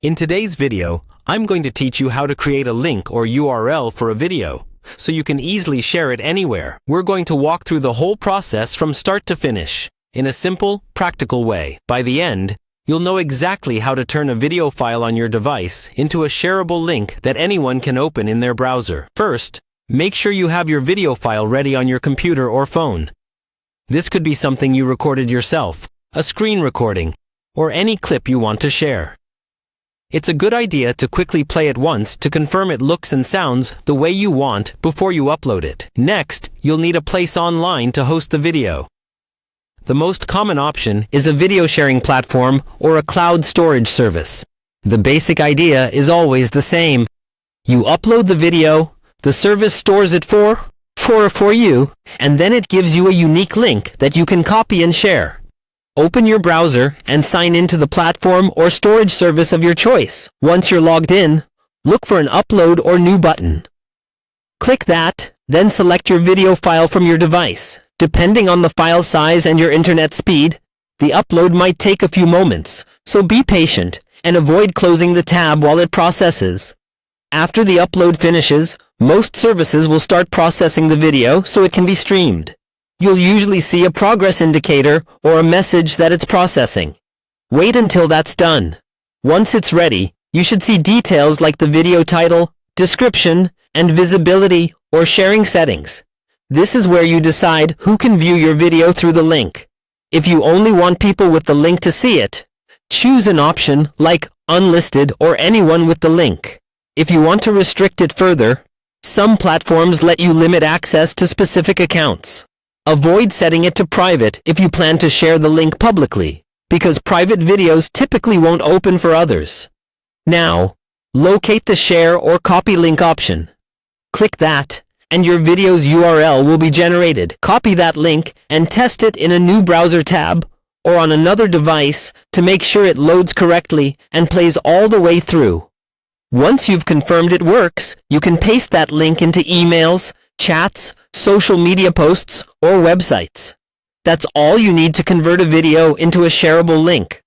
In today's video, I'm going to teach you how to create a link or URL for a video, so you can easily share it anywhere. We're going to walk through the whole process from start to finish, in a simple, practical way. By the end, you'll know exactly how to turn a video file on your device into a shareable link that anyone can open in their browser. First, make sure you have your video file ready on your computer or phone. This could be something you recorded yourself, a screen recording, or any clip you want to share. It's a good idea to quickly play it once to confirm it looks and sounds the way you want before you upload it. Next, you'll need a place online to host the video. The most common option is a video sharing platform or a cloud storage service. The basic idea is always the same. You upload the video, the service stores it for you, and then it gives you a unique link that you can copy and share. Open your browser and sign into the platform or storage service of your choice. Once you're logged in, look for an Upload or New button. Click that, then select your video file from your device. Depending on the file size and your internet speed, the upload might take a few moments, so be patient and avoid closing the tab while it processes. After the upload finishes, most services will start processing the video so it can be streamed. You'll usually see a progress indicator or a message that it's processing. Wait until that's done. Once it's ready, you should see details like the video title, description, and visibility or sharing settings. This is where you decide who can view your video through the link. If you only want people with the link to see it, choose an option like Unlisted or Anyone with the link. If you want to restrict it further, some platforms let you limit access to specific accounts. Avoid setting it to private if you plan to share the link publicly, because private videos typically won't open for others. Now, locate the Share or Copy link option. Click that, and your video's URL will be generated. Copy that link and test it in a new browser tab or on another device to make sure it loads correctly and plays all the way through. Once you've confirmed it works, you can paste that link into emails, chats, social media posts, or websites. That's all you need to convert a video into a shareable link.